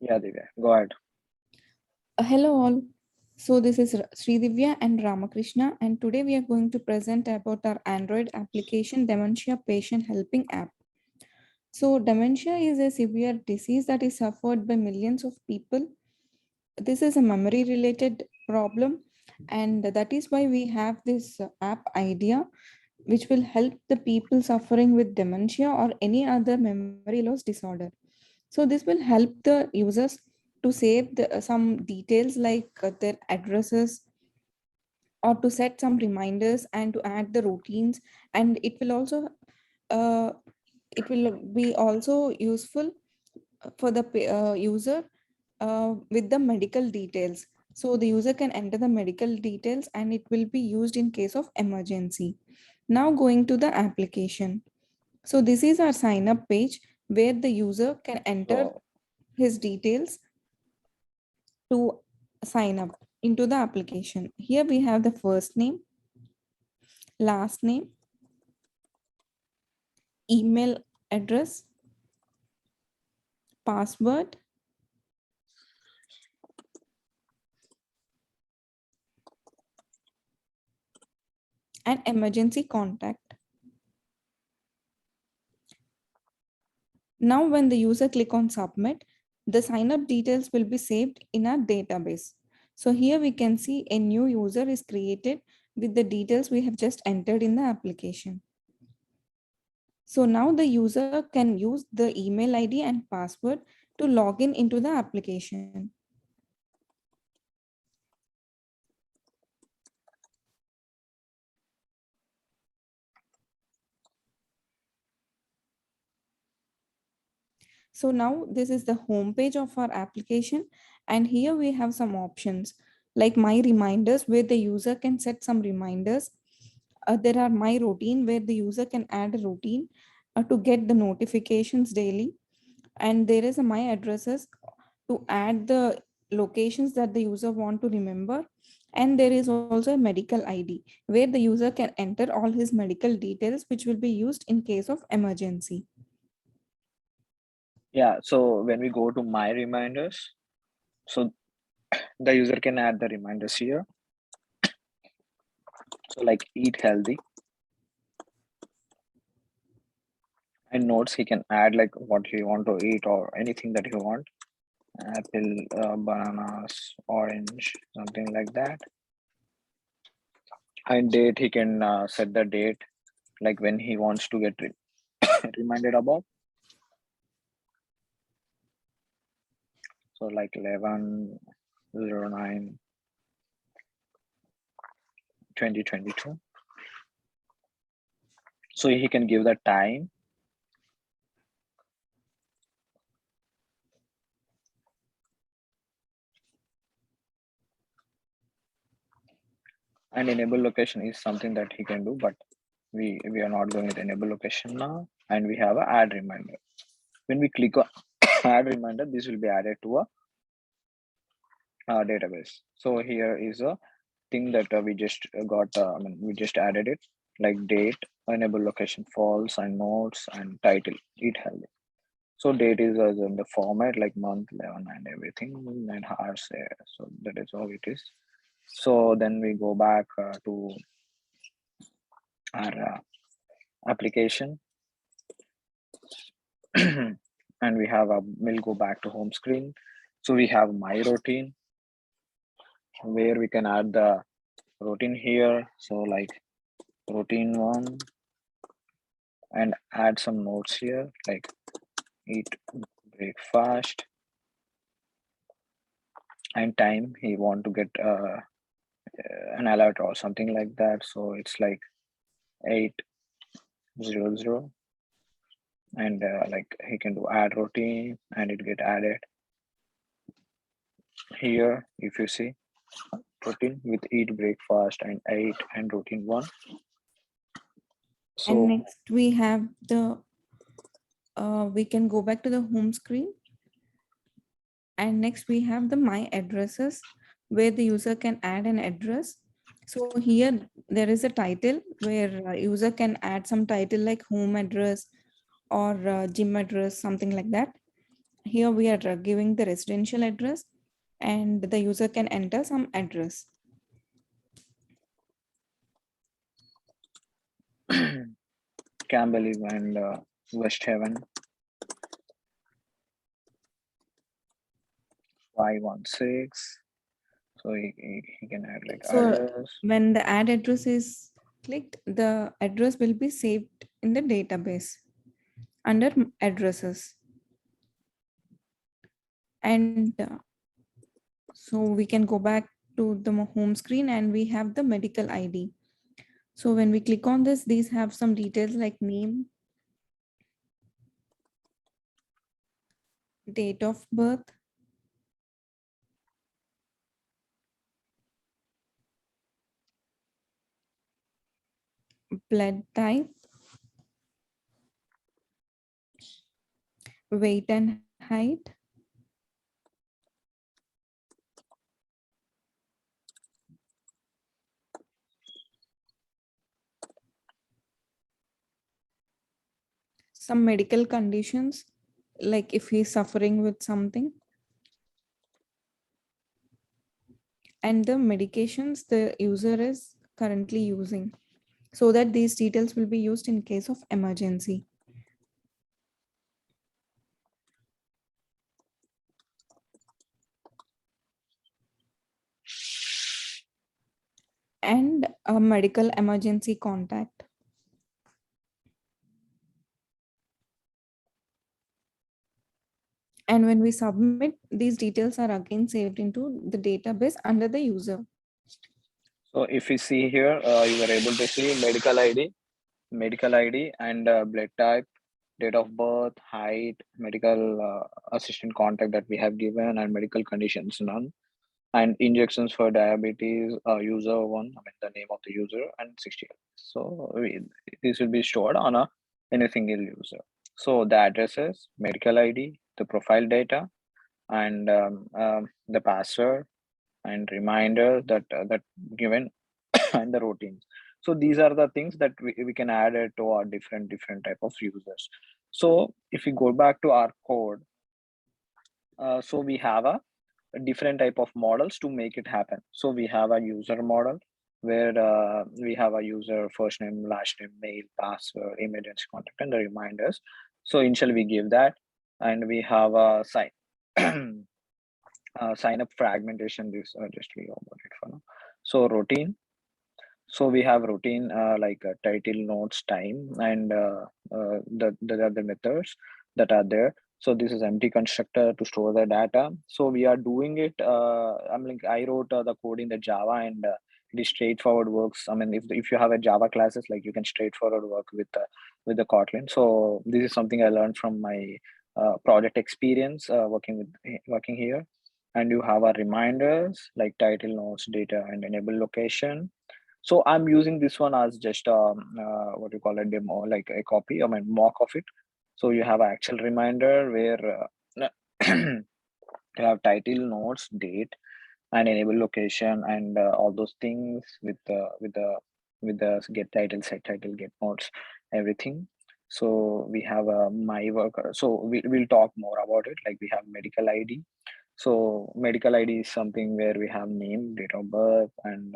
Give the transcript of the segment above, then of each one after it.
Yeah, Divya, go ahead. Hello all. So this is Sri Divya and Ramakrishna, and today we are going to present about our Android application Dementia Patient Helping app. So dementia is a severe disease that is suffered by millions of people. This is a memory related problem, and that is why we have this app idea which will help the people suffering with dementia or any other memory loss disorder. So this will help the users to save some details like their addresses, or to set some reminders and to add the routines, and uh, it will be also useful for the user with the medical details. So the user can enter the medical details and it will be used in case of emergency. Now going to the application. So this is our sign up page where the user can enter So, his details to sign up into the application. Here we have the first name, last name, email address, password, and emergency contact. Now when the user click on submit, the sign up details will be saved in our database. So here we can see a new user is created with the details we have just entered in the application. So now the user can use the email ID and password to log in into the application. So now this is the home page of our application, and here we have some options like my reminders where the user can set some reminders. There are my routine where the user can add a routine to get the notifications daily, and there is a my addresses to add the locations that the user want to remember, and there is also a medical ID where the user can enter all his medical details which will be used in case of emergency. yeah, so when we go to my reminders, so the user can add the reminders here. So, like eat healthy and notes, he can add like what he want to eat or anything that he want. Apple, bananas, orange, something like that. And date, he can set the date like when he wants to get reminded about. So, like 11/09/2022. So he can give the time and enable location is something that he can do, but we are not going with enable location now. And we have a add reminder. When we click on add reminder, this will be added to a database. So here is a thing that we just got. I mean, we just added it like date, enable location false, and notes and title. It healthy. So date is as in the format like month, 11, and everything, and hours there. So that is how it is. So then we go back to our application and we'll go back to home screen. So we have my routine where we can add the routine here. So like routine one and add some notes here like eat breakfast and time he want to get an alert or something like that. So it's like 8:00 and like he can do add routine and it get added here. If you see routine with eat breakfast and 8 and routine 1. And So next we have the we can go back to the home screen, and next we have the my addresses where the user can add an address. So here there is a title where user can add some title like home address or gym address, something like that. here we are giving the residential address and the user can enter some address. Camberley and West Haven 516. So he can add like So address. when the add address is clicked, the address will be saved in the database under addresses. And so we can go back to the home screen and we have the medical ID. So when we click on this, these have some details like name, date of birth, blood type, weight and height, some medical conditions, like if he's suffering with something, and the medications the user is currently using, so that these details will be used in case of emergency. And a medical emergency contact. And when we submit, these details are again saved into the database under the user. So if you see here, you are able to see medical ID and blood type, date of birth, height, medical assistant contact that we have given, and medical conditions none, and injections for diabetes, user one, I mean the name of the user, and 60. So this will be stored on any single user. So the addresses, medical ID, the profile data, and the password and reminder that given and the routines. So these are the things that we can add it to our different type of users. So if we go back to our code, so we have a different type of models to make it happen. So we have a user model where we have a user first name, last name, mail, password, emergency contact, and the reminders. So initially we give that, and we have a sign up fragmentation. This just we over it for now. So routine. So we have routine like title, notes, time, and the other methods that are there. So this is empty constructor to store the data. So we are doing it. I wrote the code in the Java, and it is straightforward works. I mean, if you have a Java classes, like you can straightforward work with the Kotlin. So this is something I learned from my project experience working here. And you have a reminders like title, notes, data, and enable location. So I'm using this one as just what you call a demo, like a copy, I mean mock of it. So you have actual reminder where you have title, notes, date, and enable location, and all those things with the get title, set title, get notes, everything. So we have my worker. So we'll talk more about it. Like we have medical ID. So medical ID is something where we have name, date of birth, and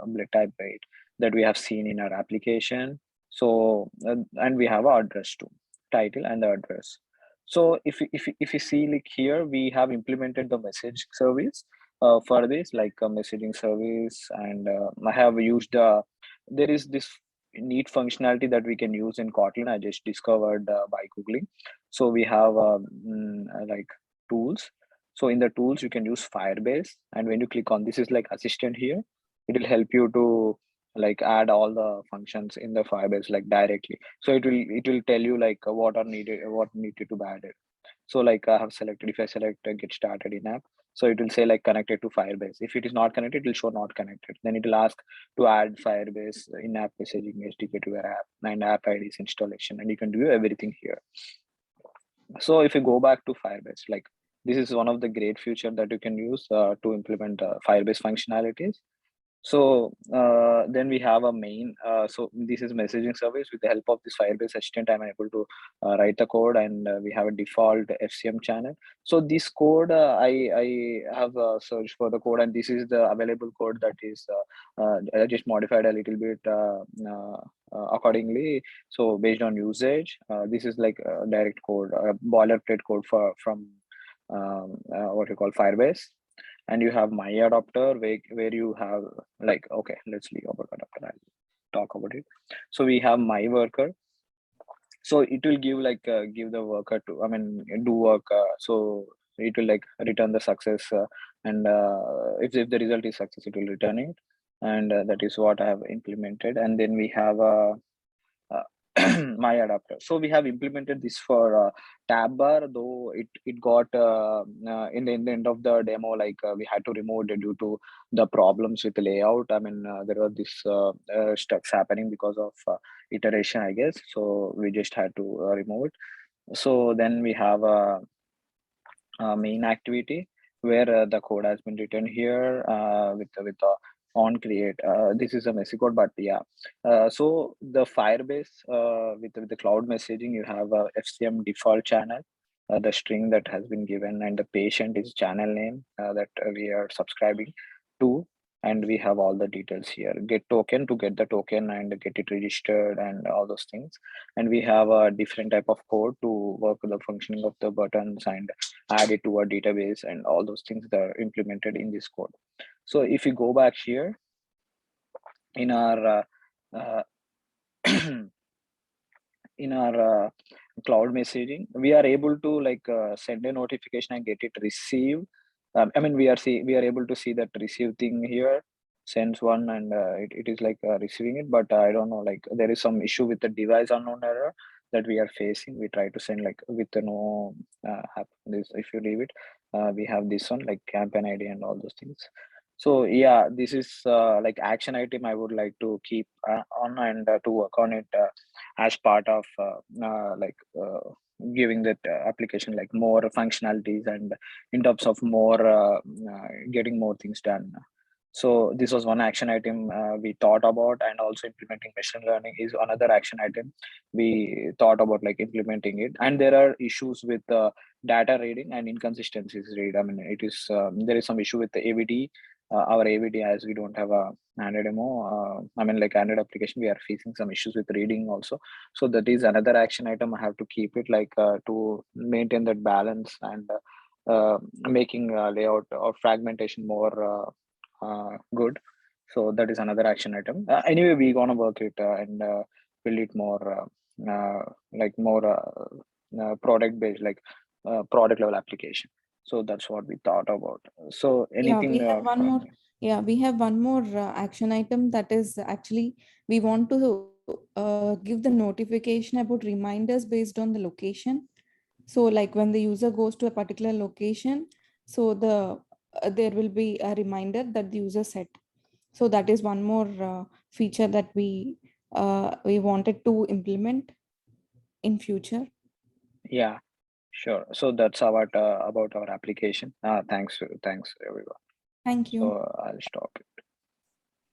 blood type, right, that we have seen in our application. So and we have our address too, title and the address. So if you see like here, we have implemented the message service for this, like a messaging service, and I have used there is this neat functionality that we can use in Kotlin. I just discovered by googling. So we have like tools. So in the tools, you can use Firebase, and when you click on this is like assistant here, it will help you to like add all the functions in the Firebase like directly. So it will tell you like what are needed, what needed to be added. So like I have selected, if I select get started in app, so it will say like connected to Firebase. If it is not connected, it will show not connected. Then it will ask to add Firebase in app messaging SDK to your app and app IDs installation, and you can do everything here. So if you go back to Firebase, like this is one of the great feature that you can use to implement Firebase functionalities. So then we have a main. So this is messaging service. With the help of this Firebase assistant, I'm able to write the code, and we have a default FCM channel. So this code, I have searched for the code, and this is the available code that is just modified a little bit accordingly. So based on usage, this is like a direct code, boilerplate code from what you call Firebase. And you have my adapter where you have like, okay, let's leave about adapter. I'll talk about it. So we have my worker. So it will give like give the worker to, I mean, do work. So it will like return the success, and if the result is success, it will return it. And that is what I have implemented. And then we have a my adapter. So we have implemented this for tab bar, though it got in the end of the demo, like we had to remove it due to the problems with the layout. I mean, there were this stuffs happening because of iteration, I guess. So we just had to remove it. So then we have a main activity where the code has been written here with the on create. This is a messy code, but yeah. So the Firebase with the cloud messaging, you have a FCM default channel, the string that has been given, and the patient is channel name that we are subscribing to. And we have all the details here. Get token to get the token and get it registered and all those things. And we have a different type of code to work with the functioning of the buttons and add it to a database, and all those things that are implemented in this code. So if you go back here in our in our cloud messaging, we are able to like send a notification and get it received. I mean, we are able to see that receive thing here, sends one, and it is like receiving it. But I don't know, like there is some issue with the device unknown error that we are facing. We try to send like with no this. If you leave it, we have this one like campaign ID and all those things. So yeah, this is like action item I would like to keep on, and to work on it as part of giving that application like more functionalities, and in terms of more getting more things done. So this was one action item we thought about, and also implementing machine learning is another action item we thought about like implementing it. And there are issues with data reading and inconsistencies read. I mean, it is there is some issue with the AVD. Our AVD, as we don't have a Android demo, I mean, like Android application, we are facing some issues with reading also. So that is another action item. I have to keep it like to maintain that balance, and making layout or fragmentation more good. So that is another action item. Anyway, we're gonna work it and build it more like more product based, like product level application. So that's what we thought about. So Yeah, we anything have one from more. Yeah, we have one more action item that is actually we want to give the notification about reminders based on the location. So like when the user goes to a particular location, so there will be a reminder that the user set. So that is one more feature that we wanted to implement in future. yeah, sure. So that's about our application. Thanks everyone. Thank So you. I'll stop.